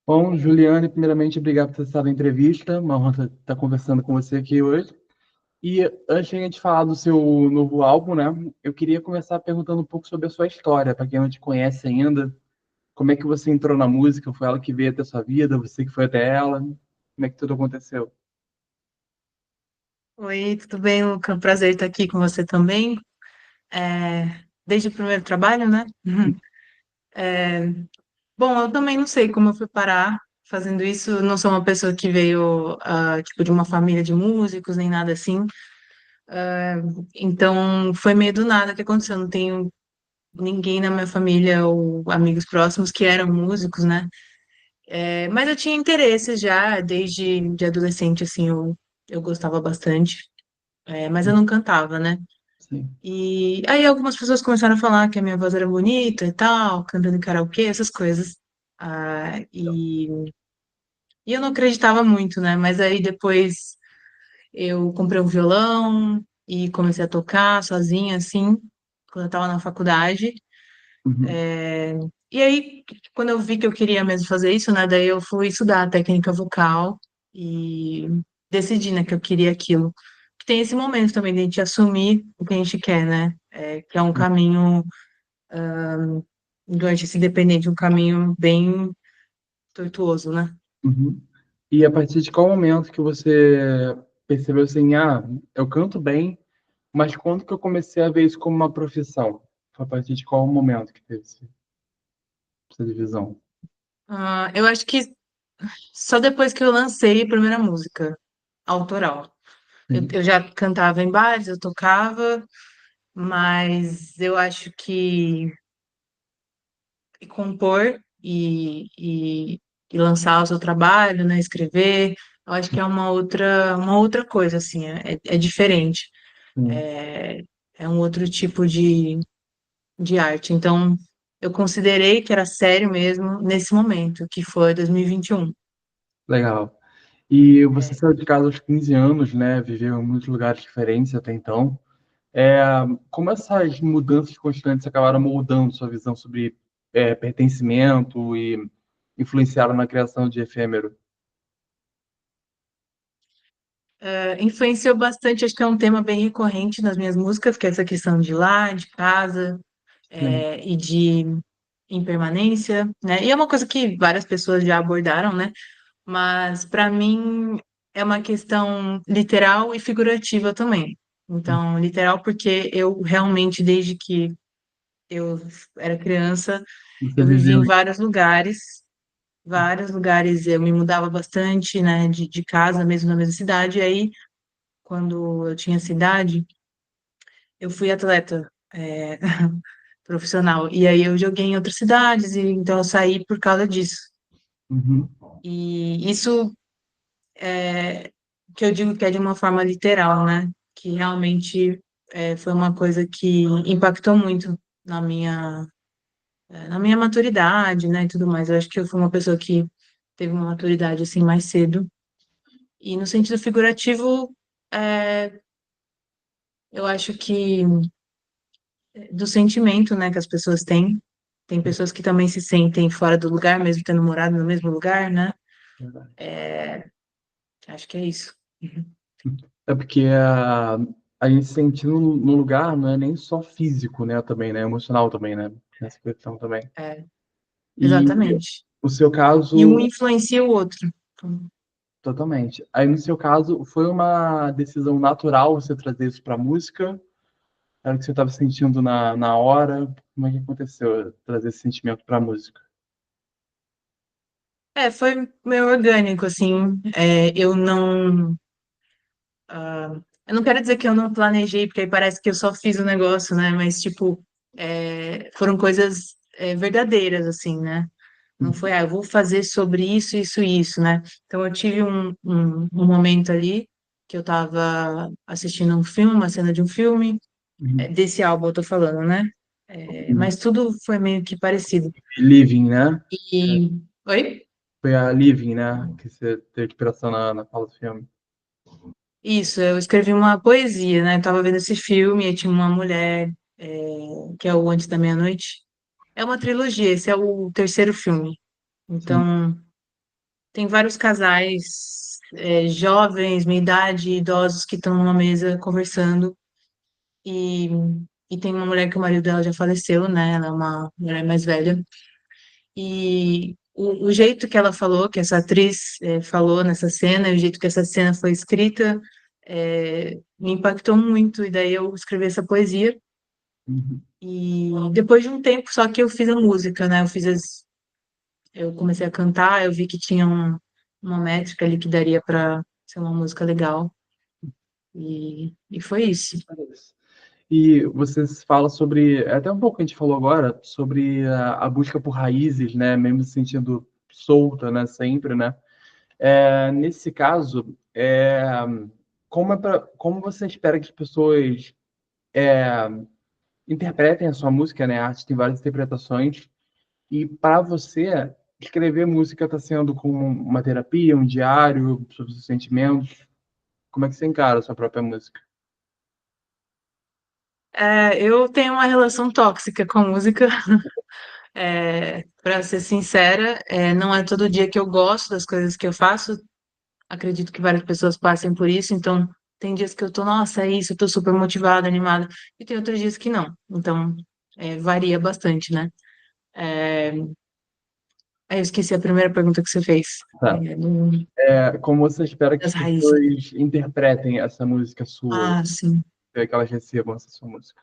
Bom, Juliane, primeiramente, obrigado por ter estado na entrevista. Uma honra estar conversando com você aqui hoje. E antes de a gente falar do seu novo álbum, né? Eu queria começar perguntando um pouco sobre a sua história, para quem não te conhece ainda. Como é que você entrou na música? Foi ela que veio até a sua vida? Você que foi até ela? Como é que tudo aconteceu? Oi, tudo bem, Luca? Prazer estar aqui com você também. Desde o primeiro trabalho, né? É, bom, eu também não sei como eu fui parar fazendo isso. Não sou uma pessoa que veio, tipo, de uma família de músicos, nem nada assim. Então, foi meio do nada que aconteceu. Não tenho ninguém na minha família ou amigos próximos que eram músicos, né? Mas eu tinha interesse já, desde de adolescente, assim, eu gostava bastante. Mas eu não cantava, né? Sim. E aí algumas pessoas começaram a falar que a minha voz era bonita e tal, cantando em karaokê, essas coisas. Ah, e eu não acreditava muito, né? Mas aí depois eu comprei um violão e comecei a tocar sozinha, assim, quando eu estava na faculdade. Uhum. E aí, quando eu vi que eu queria mesmo fazer isso, né? Daí eu fui estudar técnica vocal e decidi, né, que eu queria aquilo. Tem esse momento também de a gente assumir o que a gente quer, né? Que é um caminho durante esse dependente, um caminho bem tortuoso, né? Uhum. E a partir de qual momento que você percebeu assim, eu canto bem, mas quando que eu comecei a ver isso como uma profissão? Foi a partir de qual momento que teve essa divisão? Eu acho que só depois que eu lancei a primeira música autoral. Sim. Eu já cantava em bares, eu tocava, mas eu acho que compor e lançar o seu trabalho, né? Escrever, eu acho que é uma outra coisa, assim, é diferente. Sim. É, é um outro tipo de arte. Então, eu considerei que era sério mesmo nesse momento, que foi 2021. Legal. E você É, saiu de casa aos 15 anos, né? Viveu em muitos lugares diferentes até então. Como essas mudanças constantes acabaram moldando sua visão sobre pertencimento e influenciaram na criação de Efêmero? influenciou bastante, acho que é um tema bem recorrente nas minhas músicas, que é essa questão de lá, de casa, Sim. e de impermanência, né? E é uma coisa que várias pessoas já abordaram, né? Mas para mim é uma questão literal e figurativa também. Então, literal porque eu realmente, desde que eu era criança, Você eu vivi viveu. em vários lugares, eu me mudava bastante, né, de casa, mesmo na mesma cidade, e aí, quando eu tinha cidade, eu fui atleta, profissional, e aí eu joguei em outras cidades, e então eu saí por causa disso. Uhum. E isso que eu digo que é de uma forma literal, né, que realmente foi uma coisa que impactou muito na na minha maturidade, né, e tudo mais. Eu acho que eu fui uma pessoa que teve uma maturidade, assim, mais cedo. E no sentido figurativo, é, eu acho que do sentimento, né, que as pessoas têm. Tem pessoas que também se sentem fora do lugar, mesmo tendo morado no mesmo lugar, né? Verdade. Acho que é isso. Uhum. É porque a gente se sentir no lugar não é nem só físico, né? Também, né? Emocional também, né? Nessa questão também. É, E exatamente. o seu E um caso, influencia o outro. Então, totalmente. Aí no seu caso, foi uma decisão natural você trazer isso para música? Era o que você estava sentindo na hora? Como é que aconteceu trazer esse sentimento para música? foi meio orgânico, assim. Eu não quero dizer que eu não planejei, porque aí parece que eu só fiz o negócio, né? Mas, tipo, foram coisas verdadeiras, assim, né? Não foi, eu vou fazer sobre isso, isso e isso, né? Então, eu tive um momento ali que eu tava assistindo um filme, uma cena de um filme, Uhum. desse álbum eu tô falando, né? Uhum. Mas tudo foi meio que parecido. Living, né? E... Oi? Foi a Living, né? Que você teve inspiração na fala do filme. Isso, eu escrevi uma poesia, né? Eu tava vendo esse filme e tinha uma mulher, que é o Antes da Meia-Noite. É uma trilogia, esse é o terceiro filme. Sim. Então. tem vários casais, jovens, minha idade, idosos que estão numa mesa conversando e, e tem uma mulher que o marido dela já faleceu, né? Ela é uma mulher mais velha. E o jeito que ela falou, que essa atriz falou nessa cena, e o jeito que essa cena foi escrita, me impactou muito. E daí eu escrevi essa poesia. Uhum. E depois de um tempo, só que eu fiz a música, né? Eu comecei a cantar, eu vi que tinha uma métrica ali que daria para ser uma música legal. E foi isso. E você fala sobre, até um pouco que a gente falou agora, sobre a busca por raízes, né? Mesmo se sentindo solta, né? Sempre, né? Nesse caso, como você espera que as pessoas interpretem a sua música, né? A arte tem várias interpretações. E para você, escrever música está sendo como uma terapia, um diário sobre os sentimentos? Como é que você encara a sua própria música? Eu tenho uma relação tóxica com a música. Para ser sincera, não é todo dia que eu gosto das coisas que eu faço. Acredito que várias pessoas passem por isso. Então, tem dias que eu tô, nossa, é isso, eu tô super motivada, animada. E tem outros dias que não. Então, varia bastante, né? É, aí eu esqueci a primeira pergunta que você fez. Tá. Como você espera que as Das raízes. pessoas interpretem essa música sua, Ah, sim. que elas recebam essa sua música?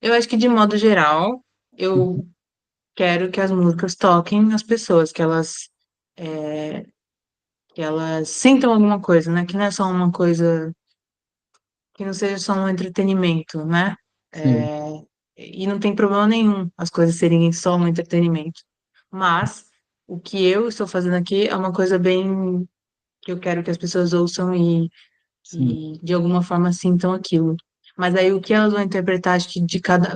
Eu acho que, de modo geral, eu quero que as músicas toquem as pessoas, que elas sintam alguma coisa, né? Que não é só uma coisa, que não seja só um entretenimento, né? Sim, E não tem problema nenhum as coisas serem só um entretenimento. Mas o que eu estou fazendo aqui é uma coisa bem que eu quero que as pessoas ouçam sim. e de alguma forma sintam aquilo. Mas aí o que elas vão interpretar, acho que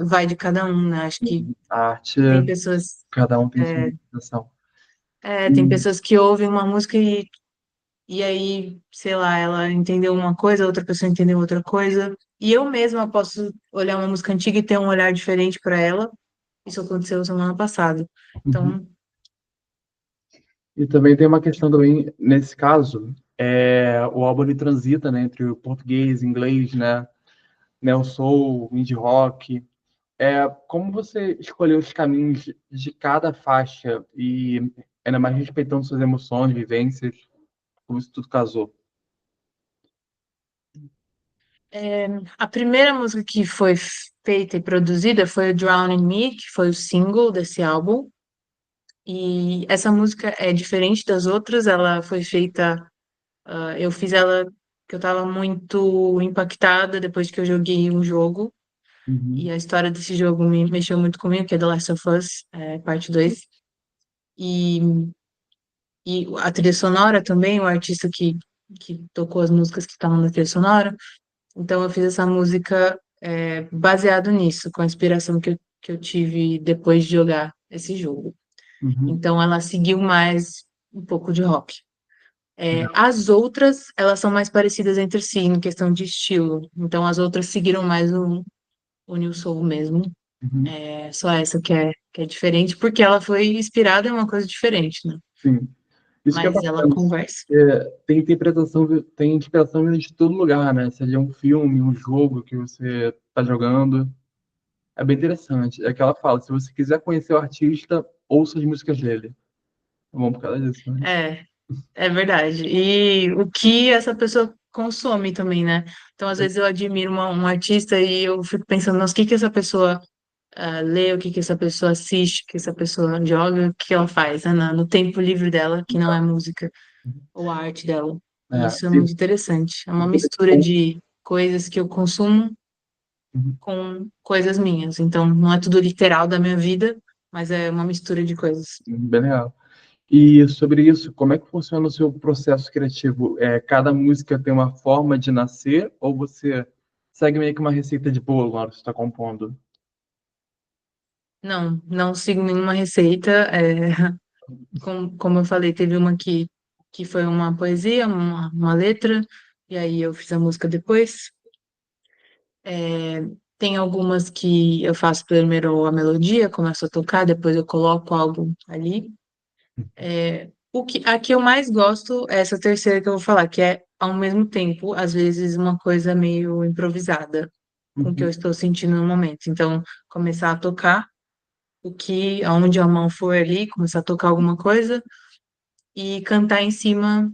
vai de cada um, né? Acho A arte, que tem pessoas, cada um tem sua interpretação. tem E, pessoas que ouvem uma música e aí, sei lá, ela entendeu uma coisa, outra pessoa entendeu outra coisa. E eu mesma posso olhar uma música antiga e ter um olhar diferente para ela. Isso aconteceu semana passada. uhum. Então, E também tem uma questão também, nesse caso, o álbum ele transita, né, entre o português, inglês, né, o soul, o indie rock. Como você escolheu os caminhos de cada faixa e ainda mais respeitando suas emoções, vivências, como isso tudo casou? a primeira música que foi feita e produzida foi o Drown in Me, que foi o single desse álbum. E essa música é diferente das outras, ela foi feita, eu fiz ela que eu estava muito impactada depois que eu joguei um jogo. E Uhum, a história desse jogo me mexeu muito comigo, que é The Last of Us, parte 2. E, e a trilha sonora também, o artista que tocou as músicas que estavam na trilha sonora. Então eu fiz essa música baseado nisso, com a inspiração que eu tive depois de jogar esse jogo. uhum. Então ela seguiu mais um pouco de rock. As outras, elas são mais parecidas entre si, em questão de estilo. Então as outras seguiram mais o New Soul mesmo. Uhum. É só essa que é diferente, porque ela foi inspirada em uma coisa diferente, né? Sim, isso que é Mas ela bacana. conversa. Tem interpretação, tem inspiração vindo de todo lugar, né? Seja um filme, um jogo que você está jogando. É bem interessante. É que ela fala, se você quiser conhecer o artista, ouça as músicas dele. É bom por causa disso, né? É, é verdade. E o que essa pessoa consome também, né? Então, às vezes, eu admiro um artista e eu fico pensando, nossa, o que que essa pessoa lê, o que que essa pessoa assiste, o que essa pessoa joga, o que ela faz, né, no tempo livre dela, que não é música ou a arte dela. E É, isso é muito interessante. É uma mistura de coisas que eu consumo com coisas minhas. Então, não é tudo literal da minha vida, mas é uma mistura de coisas. bem legal. E sobre isso, como é que funciona o seu processo criativo? Cada música tem uma forma de nascer ou você segue meio que uma receita de bolo na hora que você está compondo? Não, não sigo nenhuma receita. Como eu falei, teve uma que foi uma poesia, uma letra, e aí eu fiz a música depois. É, tem algumas que eu faço primeiro a melodia, começo a tocar, depois eu coloco algo ali. A que eu mais gosto é essa terceira que eu vou falar, que é ao mesmo tempo, às vezes, uma coisa meio improvisada com o que eu Uhum, estou sentindo no momento. Então, começar a tocar aonde a mão for ali, começar a tocar alguma coisa e cantar em cima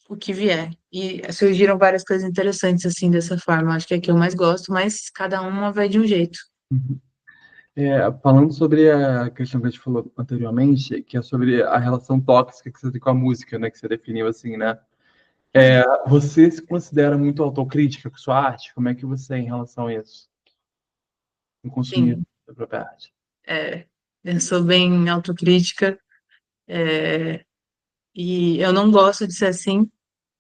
o que vier. E surgiram várias coisas interessantes assim dessa forma. Acho que é a que eu mais gosto, mas cada uma vai de um jeito. uhum. Falando sobre a questão que a gente falou anteriormente, que é sobre a relação tóxica que você tem com a música, né? Que você definiu assim, né? Você se considera muito autocrítica com sua arte? Como é que você é em relação a isso? Em consumir Sim, a própria arte? é, eu sou bem autocrítica, é, e eu não gosto de ser assim.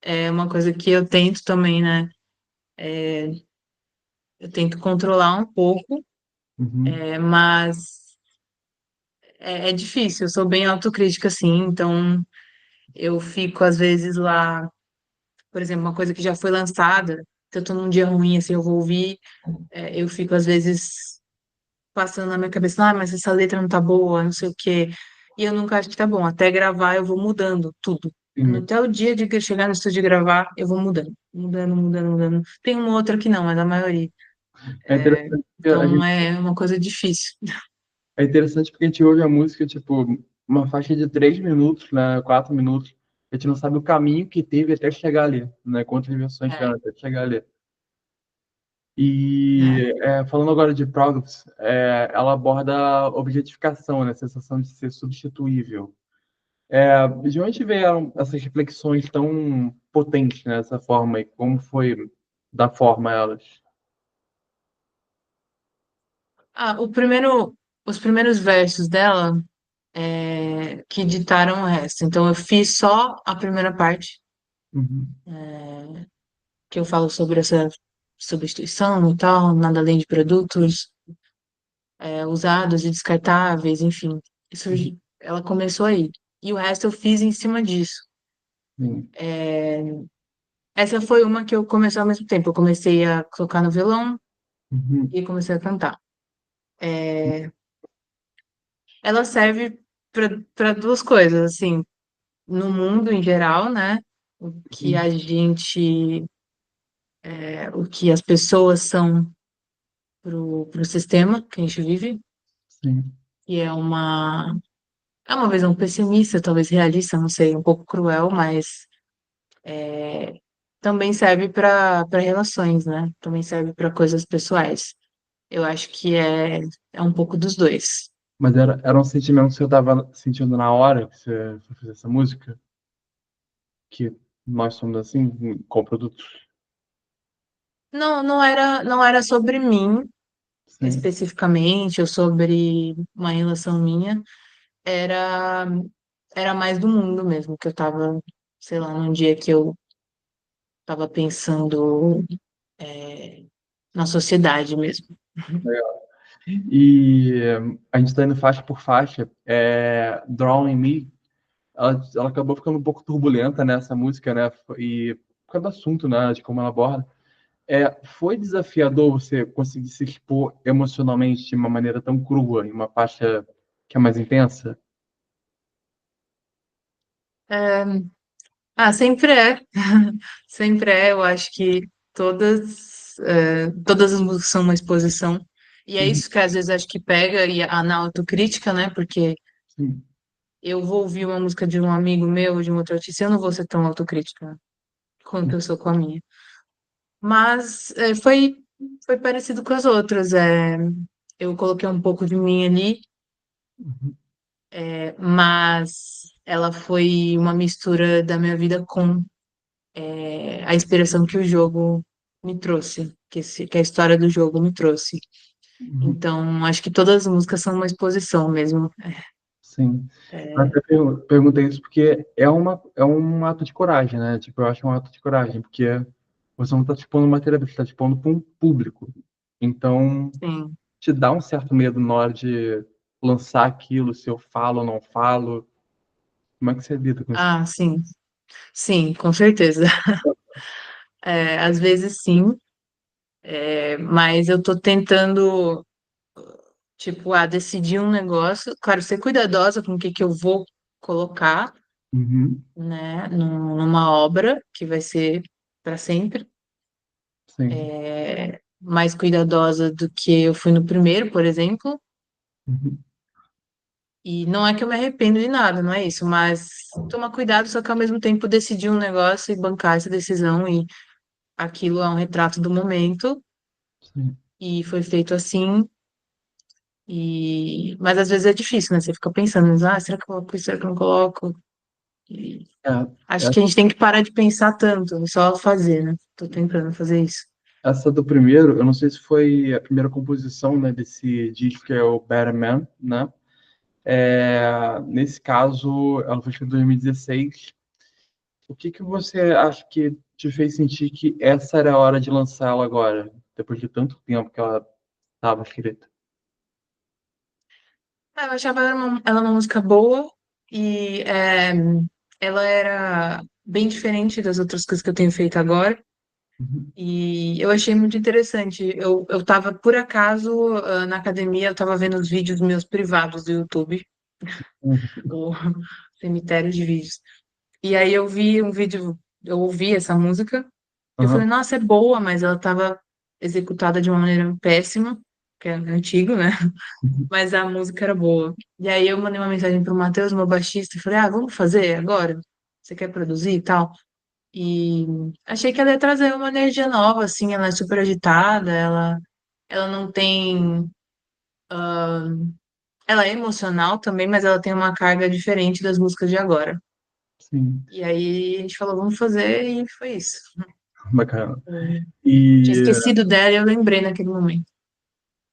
É uma coisa que eu tento também, né? Eu tento controlar um pouco, Uhum, mas é difícil. Eu sou bem autocrítica, assim, então eu fico às vezes lá, por exemplo, uma coisa que já foi lançada, se eu tô num dia ruim, assim, eu vou ouvir, eu fico às vezes passando na minha cabeça, ah, mas essa letra não tá boa, não sei o quê. E eu nunca acho que tá bom. Até gravar eu vou mudando tudo. sim. Até o dia de que eu chegar no estúdio de gravar, eu vou mudando. Mudando, mudando, mudando. Tem uma outra que não, mas a maioria. É interessante porque a Então gente, é uma coisa difícil. é interessante porque a gente ouve a música, tipo, uma faixa de 3 minutos, né? 4 minutos. A gente não sabe o caminho que teve até chegar ali, né? Quantas versões É, tiveram até chegar ali. é. E falando agora de Progress, ela aborda a objetificação, né? A sensação de ser substituível. De onde vieram essas reflexões tão potentes, né? Dessa forma e como foi da forma elas? Ah, os primeiros versos dela que ditaram o resto. Então eu fiz só a primeira parte, Uhum, que eu falo sobre essa substituição e tal, nada além de produtos usados e descartáveis, enfim. Isso, uhum, ela começou aí. E o resto eu fiz em cima disso. sim, Essa foi uma que eu comecei ao mesmo tempo. Eu comecei a tocar no violão uhum, e comecei a cantar. Ela serve para duas coisas, assim, no mundo em geral, né? O que uhum, a gente, o que as pessoas são pro sistema que a gente vive, sim. e é uma visão pessimista, talvez realista, não sei, um pouco cruel, mas também serve para relações, né? Também serve para coisas pessoais. Eu acho que é um pouco dos dois. Mas era um sentimento que você estava sentindo na hora que você foi fazer essa música? Que nós somos assim, com produtos? Não, não era sobre mim Sim. especificamente ou sobre uma relação minha, era era mais do mundo mesmo, que eu tava, sei lá, num dia que eu tava pensando na sociedade mesmo. E a gente está indo faixa por faixa. Drawing Me, ela acabou ficando um pouco turbulenta nessa música, né? E por causa do assunto, né? De como ela aborda. Foi desafiador você conseguir se expor emocionalmente de uma maneira tão crua, em uma faixa que é mais intensa? Sempre é. Sempre é. Eu acho que todas as músicas são uma exposição. E é Uhum, isso que às vezes acho que pega na autocrítica, né? Porque sim. eu vou ouvir uma música de um amigo meu, de um outro artista, eu não vou ser tão autocrítica quanto eu sou com a minha. Mas foi parecido com as outras. Eu coloquei um pouco de mim ali, Uhum, mas ela foi uma mistura da minha vida com a inspiração que o jogo me trouxe, que a história do jogo me trouxe. uhum, Então, acho que todas as músicas são uma exposição mesmo. sim. Eu É, até perguntei isso porque é um ato de coragem, né? Tipo, eu acho um ato de coragem, porque você não está expondo matéria, você está expondo para um público. Então, sim. te dá um certo medo na hora de lançar aquilo, se eu falo ou não falo. Como é que você lida com isso? Ah, sim. Sim, com certeza. Às vezes sim, mas eu tô tentando, tipo, decidir um negócio. Claro, ser cuidadosa com o que que eu vou. colocar, Uhum. né, numa obra que vai ser para sempre, Sim. mais cuidadosa do que eu fui no primeiro, por exemplo. Uhum. E não é que eu me arrependo de nada, não é isso, mas tomar cuidado, só que ao mesmo tempo decidir um negócio e bancar essa decisão, e aquilo é um retrato do momento, Sim. e foi feito assim. Mas às vezes é difícil, né? Você fica pensando, ah, será que eu coloco isso, será que eu não coloco? E É, acho que a essa, gente tem que parar de pensar tanto, e só fazer, né? Tô tentando fazer isso. essa do primeiro, eu não sei se foi a primeira composição, né, desse disco que é o Better Man, né? Nesse caso, ela foi escrita em 2016. O que que você acha que te fez sentir que essa era a hora de lançá-la agora, depois de tanto tempo que ela estava escrita? Ah, eu achava ela uma música boa e ela era bem diferente das outras coisas que eu tenho feito agora. Uhum. E eu achei muito interessante. Eu tava, por acaso, na academia, eu tava vendo os vídeos meus privados do YouTube, o cemitério de vídeos. E aí eu vi um vídeo, eu ouvi essa música, e eu falei, Aham. nossa, é boa, mas ela tava executada de uma maneira péssima, que é antigo, né? Uhum. Mas a música era boa. E aí eu mandei uma mensagem pro Matheus, meu baixista, e falei, ah, vamos fazer agora? Você quer produzir e tal? E achei que ela ia trazer uma energia nova, assim, ela é super agitada, ela não tem. Ela é emocional também, mas ela tem uma carga diferente das músicas de agora. Sim, E aí a gente falou, vamos fazer, e foi isso. bacana. Eu tinha E, esquecido dela e eu lembrei naquele momento.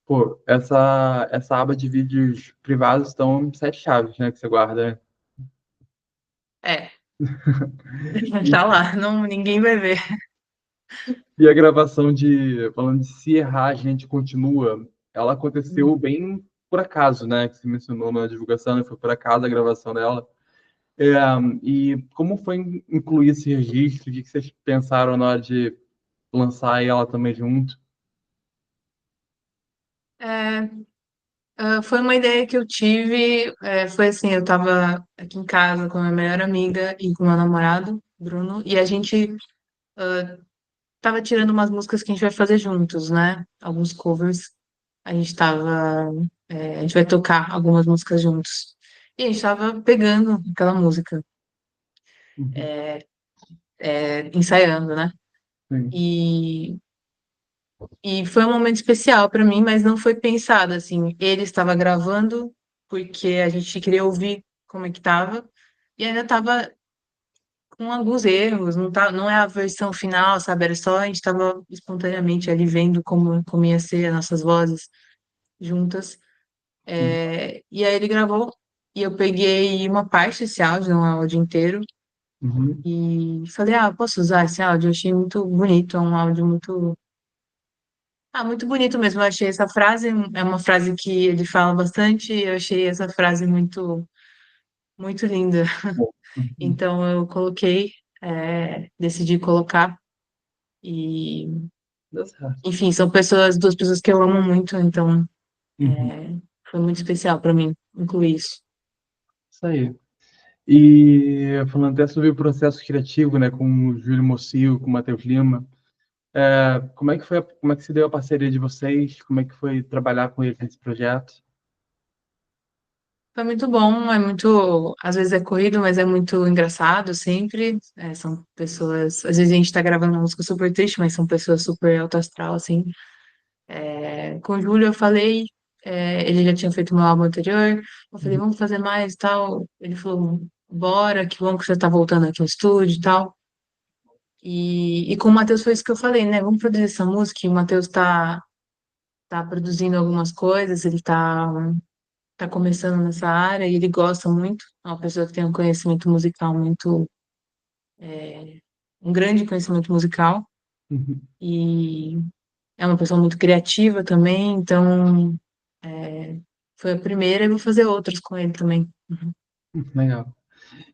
pô, essa aba de vídeos privados estão sete chaves, né, que você guarda. É, E, tá lá, não, ninguém vai ver. e a gravação falando de se errar, a gente continua, ela aconteceu bem por acaso, né, que você mencionou na divulgação, né, foi por acaso a gravação dela. É, e como foi incluir esse registro? O que vocês pensaram na hora de lançar ela também junto? É, foi uma ideia que eu tive, foi assim, eu tava aqui em casa com a minha melhor amiga e com o meu namorado, Bruno, e a gente tava tirando umas músicas que a gente vai fazer juntos, né? Alguns covers. A gente tava, a gente vai tocar algumas músicas juntos. E a gente tava pegando aquela música, Uhum. ensaiando, né? Sim. E, e foi um momento especial para mim, mas não foi pensado assim. Ele estava gravando porque a gente queria ouvir como é que tava. E ainda tava com alguns erros, não é a versão final, sabe? Era só a gente tava espontaneamente ali vendo como ia ser as nossas vozes juntas. E aí ele gravou e eu peguei uma parte desse áudio, não é o áudio inteiro, Uhum. e falei, ah, posso usar esse áudio? Eu achei muito bonito, é um áudio muito bonito mesmo. Eu achei essa frase, é uma frase que ele fala bastante, e eu achei essa frase muito linda. Bom. Uhum. Então eu coloquei, decidi colocar, e Deu certo. enfim, são duas pessoas que eu amo muito, então Uhum. foi muito especial para mim incluir isso. Isso aí. E falando até sobre o processo criativo, né, com o Júlio Mocio, com o Matheus Lima, como é que foi, como é que se deu a parceria de vocês? Como é que foi trabalhar com eles nesse projeto? Foi muito bom, às vezes é corrido, mas é muito engraçado sempre. São pessoas, às vezes a gente tá gravando uma música super triste, mas são pessoas super alto astral, assim. Com o Júlio eu falei, ele já tinha feito meu álbum anterior, eu falei, Uhum. vamos fazer mais e tal. Ele falou, bora, que bom que você tá voltando aqui no estúdio e tal. E com o Matheus foi isso que eu falei, né? Vamos produzir essa música, e o Matheus tá produzindo algumas coisas, ele tá começando nessa área e ele gosta muito. É uma pessoa que tem um conhecimento musical um grande conhecimento musical Uhum. e é uma pessoa muito criativa também, então foi a primeira e vou fazer outras com ele também. Uhum. Legal.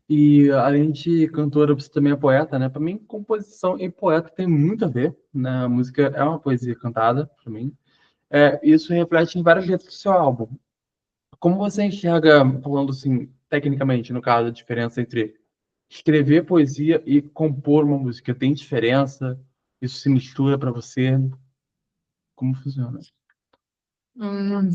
E além de cantora, você também é poeta, né? Para mim, composição e poeta tem muito a ver, né? A música é uma poesia cantada, para mim. Isso reflete em várias letras do seu álbum. Como você enxerga, falando assim, tecnicamente, no caso, a diferença entre escrever poesia e compor uma música? Tem diferença? Isso se mistura para você? Como funciona? Hum,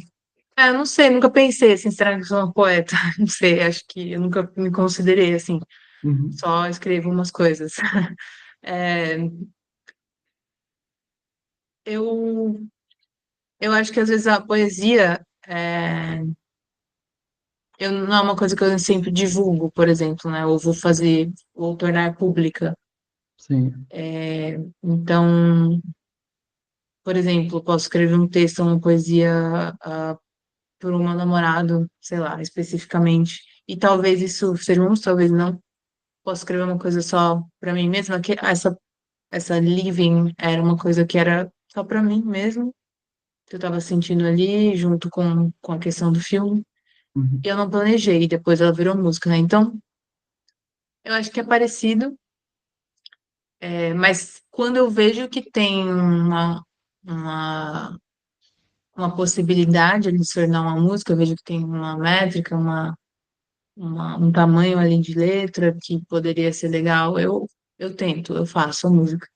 eu não sei, nunca pensei assim, será que eu sou uma poeta? Não sei, acho que eu nunca me considerei assim, Uhum, só escrevo umas coisas. É, eu, eu acho que às vezes a poesia não é uma coisa que eu sempre divulgo, por exemplo, né? Ou vou fazer, ou tornar pública. sim. Então, por exemplo, eu posso escrever um texto, uma poesia, por um meu namorado, sei lá, especificamente. E talvez isso seja um, talvez não. Posso escrever uma coisa só para mim mesma, que essa living era uma coisa que era só para mim mesmo, que eu estava sentindo ali, junto com a questão do filme. Uhum, E eu não planejei, depois ela virou música, né? Então, eu acho que é parecido, mas quando eu vejo que tem uma, uma possibilidade de se tornar uma música, eu vejo que tem uma métrica, um tamanho ali de letra que poderia ser legal, eu tento, eu faço a música,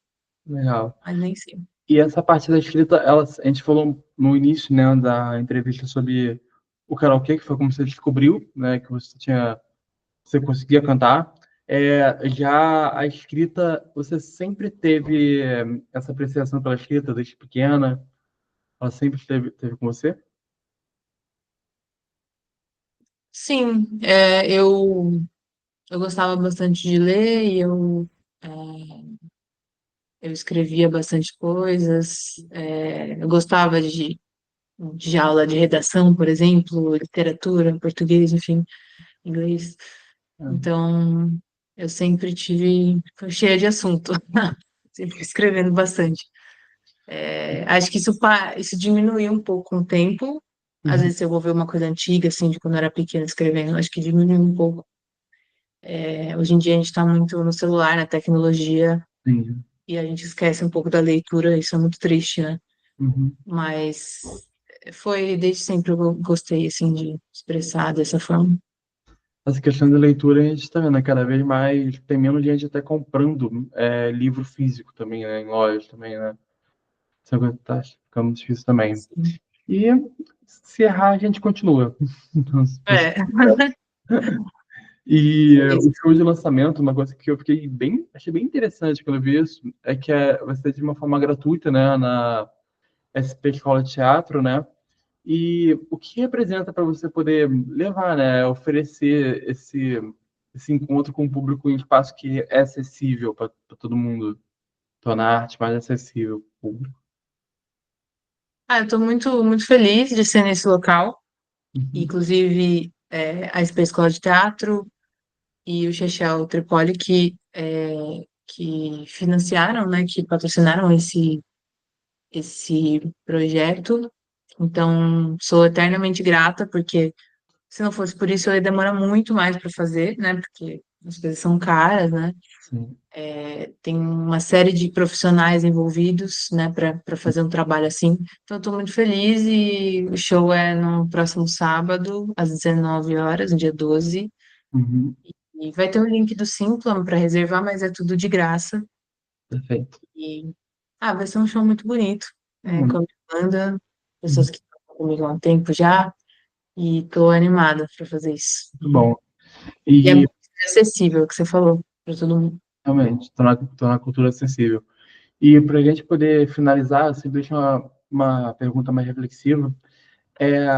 legal. mas nem sei. E essa parte da escrita, a gente falou no início, né, da entrevista sobre o karaokê, que foi como você descobriu, né, que você conseguia cantar. Já a escrita, você sempre teve essa apreciação pela escrita desde pequena? Ela sempre teve com você? Sim, eu gostava bastante de ler e eu escrevia bastante coisas, eu gostava de aula de redação, por exemplo, literatura, português, enfim, inglês. É. Então, eu sempre fui cheia de assunto, sempre escrevendo bastante. Acho que isso diminuiu um pouco com o tempo. Às Uhum. vezes eu vou ver uma coisa antiga, assim, de quando eu era pequena escrevendo, acho que diminuiu um pouco. Hoje em dia a gente está muito no celular, na tecnologia, Sim. e a gente esquece um pouco da leitura, isso é muito triste, né? Uhum. Mas desde sempre eu gostei, assim, de expressar dessa forma. Essa questão da leitura, a gente está vendo, né, cada vez mais tem menos gente até comprando livro físico também, né, em lojas também, né? Essa coisa tá ficando difícil também. Sim. E se errar, a gente continua. Então, se você- É, E é isso. o show de lançamento, uma coisa que eu achei bem interessante quando eu vi isso, é que vai ser de uma forma gratuita, né, na SP Escola de Teatro, né? E o que representa para você poder levar, né, oferecer esse encontro com o público em um espaço que é acessível para todo mundo, tornar a arte mais acessível ao público. Eu estou muito, muito feliz de ser nesse local. Uhum, Inclusive, a SP Escola de Teatro e o Chechel Tripoli que financiaram, né, que patrocinaram esse projeto. Então, sou eternamente grata, porque se não fosse por isso, eu ia demorar muito mais para fazer, né, porque as coisas são caras, né? sim. Tem uma série de profissionais envolvidos, né, para fazer um trabalho assim. Então, estou muito feliz e o show é no próximo sábado, às 19 horas, no dia 12. Uhum, E vai ter o link do Simpla para reservar, mas é tudo de graça. perfeito. E vai ser um show muito bonito, com a Uhum, minha banda, pessoas que estão comigo há um tempo já, e estou animada para fazer isso. muito bom. E é E muito acessível, o que você falou, para todo mundo. realmente, tornar a cultura acessível. E para a gente poder finalizar, assim, deixa uma pergunta mais reflexiva. É,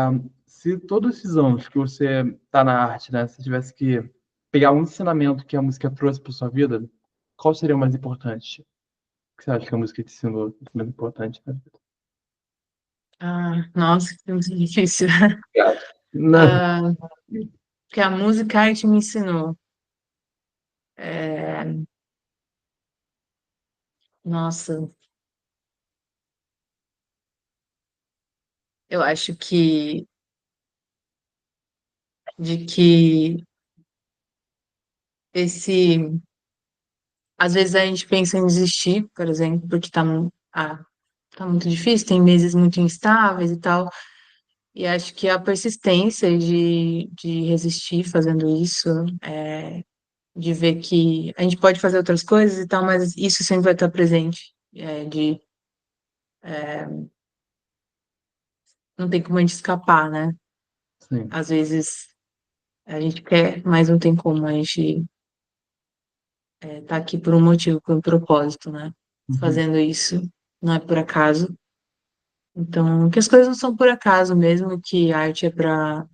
se todos esses anos que você está na arte, né, se tivesse que pegar um ensinamento que a música trouxe para sua vida, qual seria o mais importante? O que você acha que a música te ensinou de mais importante, né? Nossa, que muito difícil. Obrigado. Não. Ah, que a música a arte me ensinou. É, nossa, eu acho que esse às vezes a gente pensa em desistir, por exemplo, porque tá muito difícil, tem meses muito instáveis e tal. E acho que a persistência de resistir fazendo isso, de ver que a gente pode fazer outras coisas e tal, mas isso sempre vai estar presente. Não tem como a gente escapar, né? Sim. Às vezes a gente quer, mas não tem como. A gente tá aqui por um motivo, por um propósito, né? Uhum. Fazendo isso não é por acaso. Então, que as coisas não são por acaso mesmo, que a arte é para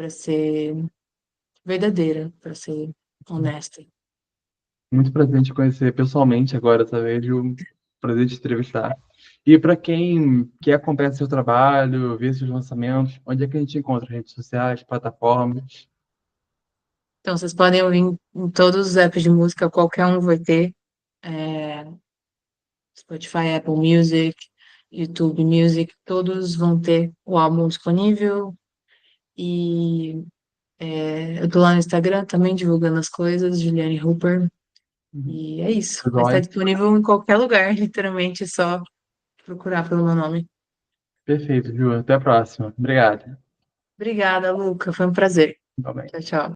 ser verdadeira, para ser honesta. Muito prazer em te conhecer pessoalmente agora, dessa vez, um prazer te entrevistar. E para quem quer acompanhar seu trabalho, ver seus lançamentos, onde é que a gente encontra? Redes sociais, plataformas? Então, vocês podem ouvir em todos os apps de música, qualquer um vai ter. é, Spotify, Apple Music, YouTube Music, todos vão ter o álbum disponível. E eu tô lá no Instagram também divulgando as coisas, Juliane Hooper. Uhum. E é isso. Vai estar Joia. disponível em qualquer lugar, literalmente, é só procurar pelo meu nome. Perfeito, Ju. Até a próxima. Obrigado. Obrigada, Luca. Foi um prazer. Igualmente. Tchau, tchau.